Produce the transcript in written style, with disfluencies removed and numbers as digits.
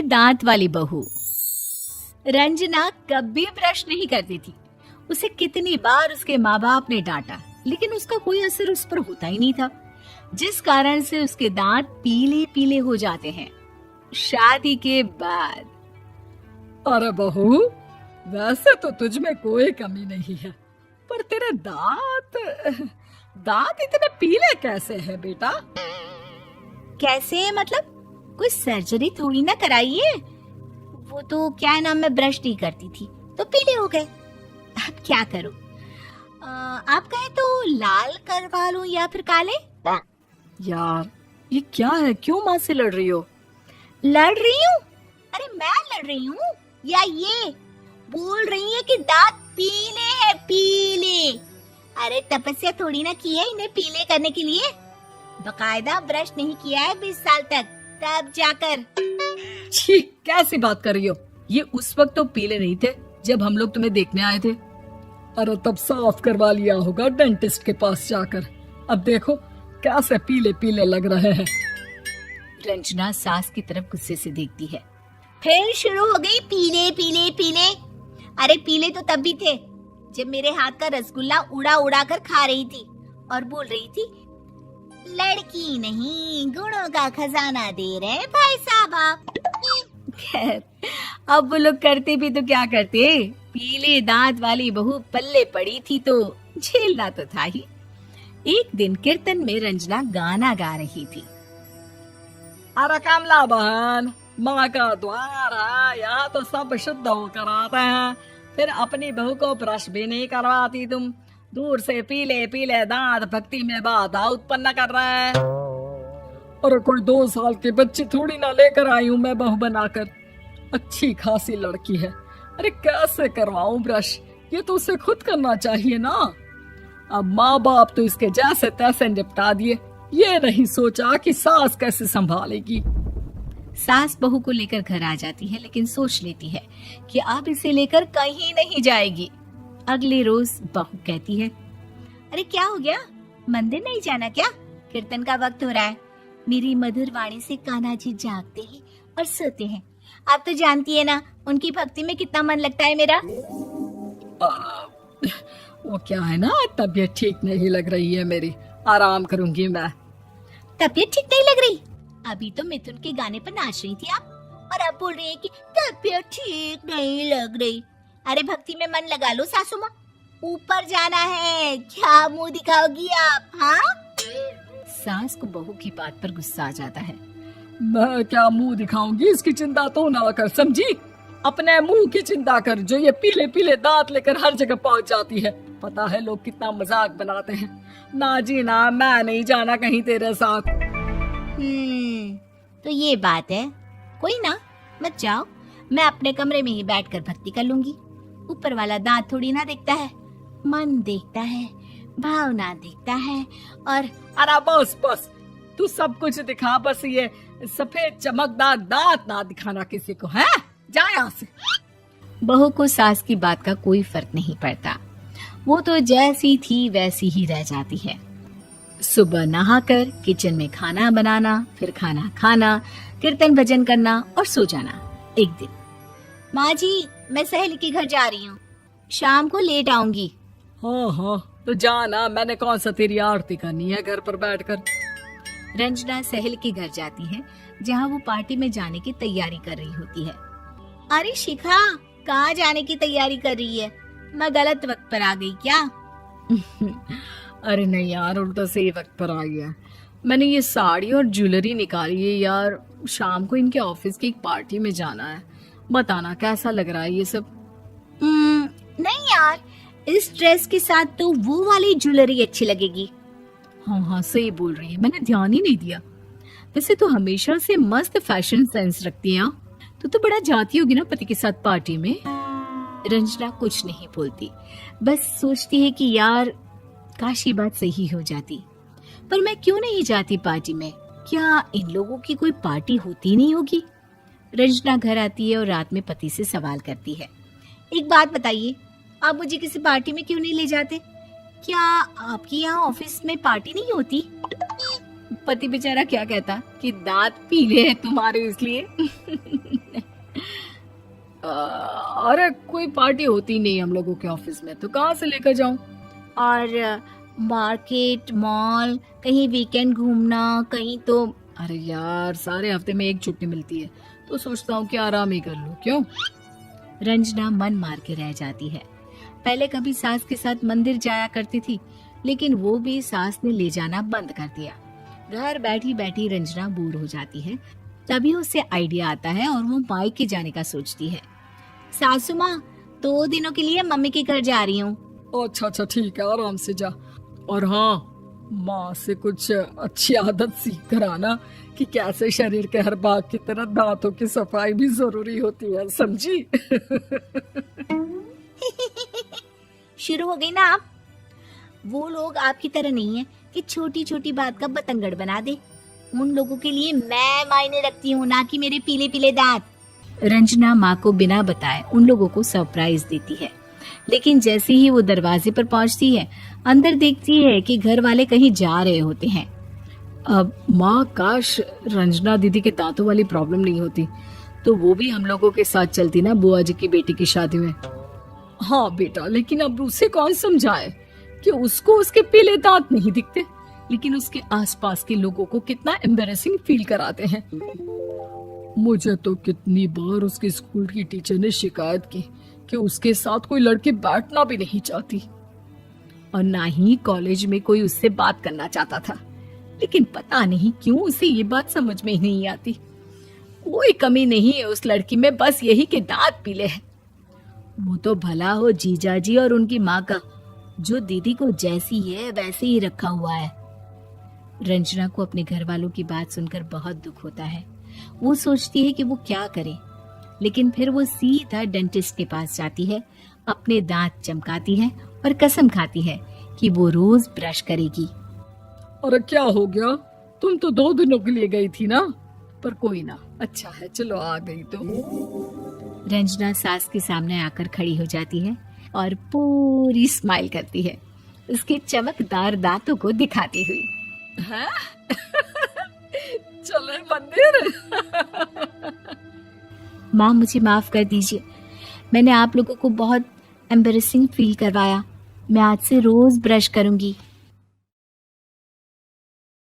दांत वाली बहू। रंजना कभी ब्रश नहीं करती थी। उसे कितनी बार उसके माँ बाप ने डांटा, लेकिन उसका कोई असर उस पर होता ही नहीं था, जिस कारण से उसके दांत पीले पीले हो जाते हैं। शादी के बाद अरे बहू, वैसे तो तुझ में कोई कमी नहीं है, पर तेरे दांत दांत इतने पीले कैसे हैं बेटा? कैसे मतलब? कोई सर्जरी थोड़ी ना कराई है। वो तो क्या नाम, मैं ब्रश नहीं करती थी तो पीले हो गए। अब क्या करूं? आप कहें तो लाल करवा लूं या फिर काले? यार ये क्या है, क्यों माँ से लड़ रही हो? लड़ रही हूँ? अरे मैं लड़ रही हूँ या ये बोल रही है कि दांत पीले हैं, पीले। अरे तपस्या थोड़ी ना की है इन्हें पीले करने के लिए। बकायदा ब्रश नहीं किया है 20 साल तक, तब जाकर। छी, कैसी बात कर रही हो? ये उस वक्त तो पीले नहीं थे जब हम लोग तुम्हें देखने आए थे। अरे तब साफ करवा लिया होगा डेंटिस्ट के पास जाकर। अब देखो कैसे पीले पीले लग रहे हैं। रंजना सास की तरफ गुस्से से देखती है। फिर शुरू हो गई पीले पीले पीले। अरे पीले तो तब भी थे जब मेरे हाथ का रसगुल्ला उड़ा उड़ा कर खा रही थी और बोल रही थी, लड़की नहीं गुणों का खजाना दे रहे भाई साहब आप। खैर, अब वो लोग करते भी तो क्या करते, पीले दांत वाली बहू पल्ले पड़ी थी तो झेलना तो था ही। एक दिन कीर्तन में रंजना गाना गा रही थी। अरे कमला बहन, माँ का द्वार है, यहाँ तो सब शुद्ध होकर आते हैं, फिर अपनी बहू को ब्रश भी नहीं करवाती तुम। दूर से पीले पीले दांत भक्ति में बाधा उत्पन्न कर रहे हैं। अरे कोई 2 साल के बच्चे थोड़ी ना लेकर आई हूँ मैं बहू बनाकर। अच्छी खासी लड़की है, अरे कैसे करवाऊं ब्रश? ये तो उसे खुद करना चाहिए ना। अब माँ बाप तो इसके जैसे तैसे निपटा दिए, ये नहीं सोचा कि सास कैसे संभालेगी। सास बहू को लेकर घर आ जाती है, लेकिन सोच लेती है कि अब इसे लेकर कहीं नहीं जाएगी। अगले रोज बहू कहती है, अरे क्या हो गया, मंदिर नहीं जाना क्या? कीर्तन का वक्त हो रहा है। मेरी मधुर वाणी से कान्हा जी जागते हैं और सोते हैं। आप तो जानती है ना उनकी भक्ति में कितना मन लगता है मेरा। वो क्या है ना, तबीयत ठीक नहीं लग रही है मेरी, आराम करूंगी मैं। तबीयत ठीक नहीं लग रही? अभी तो मिथुन के गाने पर नाच रही थी आप, और अब बोल रही है कि तबीयत ठीक नहीं लग रही। अरे भक्ति में मन लगा लो सासू माँ, ऊपर जाना है, क्या मुंह दिखाओगी आप? हाँ? सास को बहू की बात पर गुस्सा आ जाता है। मैं क्या मुंह दिखाऊंगी, इसकी चिंता तो ना कर, समझी? अपने मुंह की चिंता कर, जो ये पीले पीले दांत लेकर हर जगह पहुंच जाती है। पता है लोग कितना मजाक बनाते हैं। ना जी ना, मैं नहीं जाना कहीं तेरे साथ। तो ये बात है। कोई ना, मत जाओ, मैं अपने कमरे में ही बैठकर भक्ति कर लूंगी। ऊपर वाला दांत थोड़ी ना देखता है, मन देखता है, भावना देखता है। और अरे बस बस, तू सब कुछ दिखा, बस ये सफेद चमकदार दांत ना दिखाना किसी को, है? जा यहाँ से। बहू को सास की बात का कोई फर्क नहीं पड़ता, वो तो जैसी थी वैसी ही रह जाती है। सुबह नहाकर किचन में खाना बनाना, फिर खाना खाना, कीर्तन भजन करना और सो जाना। एक दिन, माँ जी मैं सहेली के घर जा रही हूँ, शाम को लेट आऊंगी। हाँ हाँ तो जाना, मैंने कौन सा तेरी आरती करनी है घर पर बैठकर। रंजना सहेली के घर जाती है, जहाँ वो पार्टी में जाने की तैयारी कर रही होती है। अरे शिखा, कहाँ जाने की तैयारी कर रही है? मैं गलत वक्त पर आ गई क्या? अरे नहीं यार, उल्टा सही वक्त पर आ गया। मैंने ये साड़ी और ज्वेलरी निकाली है यार, शाम को इनके ऑफिस की एक पार्टी में जाना है। बताना कैसा लग रहा है ये सब? नहीं यार, इस ड्रेस के साथ तो वो वाली ज्वेलरी अच्छी लगेगी। हाँ हाँ सही बोल रही है, मैंने ध्यान ही नहीं दिया। वैसे तो हमेशा से मस्त फैशन सेंस रखती है। तो बड़ा जाती होगी ना पति के साथ पार्टी में। रंजना कुछ नहीं बोलती, बस सोचती है कि यार काश ये बात सही हो जाती। पर मैं क्यों नहीं जाती पार्टी में? क्या इन लोगों की कोई पार्टी होती नहीं होगी? रंजना घर आती है और रात में पति से सवाल करती है, एक बात बताइए, आप मुझे किसी पार्टी में क्यों नहीं ले जाते? क्या आपकी यहाँ ऑफिस में पार्टी नहीं होती? पति बेचारा क्या कहता कि दांत पीले हैं तुम्हारे इसलिए। अरे कोई पार्टी होती नहीं हम लोगों के ऑफिस में, तो कहाँ से लेकर जाऊं? और मार्केट, मॉल, कहीं वीकेंड घूमना, कहीं तो। अरे यार, सारे हफ्ते में एक छुट्टी मिलती है, तो सोचता हूँ कि आराम ही कर लूं। क्यों? रंजना मन मार के रह जाती है। पहले कभी सास के साथ मंदिर जाया करती थी, लेकिन वो भी सास ने ले जाना बंद कर दिया। घर बैठी बैठी रंजना बोर हो जाती है। तभी उसे आइडिया आता है और वो मायके जाने का सोचती है। सासू माँ, 2 दिनों के लिए मम्मी के घर जा रही हूँ। अच्छा अच्छा, ठीक है, आराम से जा। और हाँ, माँ से कुछ अच्छी आदत सीख कर आना कि कैसे शरीर के हर भाग की तरह दांतों की सफाई भी जरूरी होती है, समझी? शुरू हो गई ना आप। वो लोग आपकी तरह नहीं है कि छोटी छोटी बात का बतंगड़ बना दे। उन लोगों के लिए मैं मायने रखती हूँ, ना कि मेरे पीले पीले दांत। रंजना माँ को बिना बताए उन लोगों को सरप्राइज देती है, लेकिन जैसे ही वो दरवाजे पर पहुंचती है, अंदर देखती है कि घर वाले कहीं जा रहे होते हैं। अब माँ, काश रंजना दीदी के दांतों वाली प्रॉब्लम नहीं होती, तो वो भी हम लोगों के साथ चलती ना बुआ जी की बेटी की शादी में। हाँ बेटा, लेकिन अब उसे कौन समझाए कि उसको उसके पीले दांत नहीं दिखते, लेकिन उसके आसपास के लोगों को कितना एम्बैरेसिंग फील कराते हैं। मुझे तो कितनी बार उसके स्कूल की टीचर ने शिकायत की कि उसके साथ कोई लड़की बैठना भी नहीं चाहती, और ना ही कॉलेज में कोई उससे बात करना चाहता था। लेकिन पता नहीं क्यों उसे ये बात समझ में ही नहीं आती। कोई कमी नहीं है उस लड़की में, बस यही कि दांत पीले हैं। वो तो भला हो जीजा जी और उनकी माँ का, जो दीदी को जैसी है वैसे ही रखा हुआ है। रंजना को अपने घर वालों की बात सुनकर बहुत दुख होता है। वो सोचती है कि वो क्या करे, लेकिन फिर वो सीधा डेंटिस्ट के पास जाती है, अपने दांत चमकाती है और कसम खाती है कि वो रोज ब्रश करेगी। अरे क्या हो गया? तुम तो 2 दिनों के लिए गई थी ना। पर कोई ना, अच्छा है, चलो आ गई तो। रंजना सास के सामने आकर खड़ी हो जाती है और पूरी स्माइल करती है, उसके चमकदार दांतों को दिखाती हुई। हैं? चले मंदिर। माँ, मुझे माफ कर दीजिए, मैंने आप लोगों को बहुत एम्बैरेसिंग फील करवाया। मैं आज से रोज ब्रश करूंगी।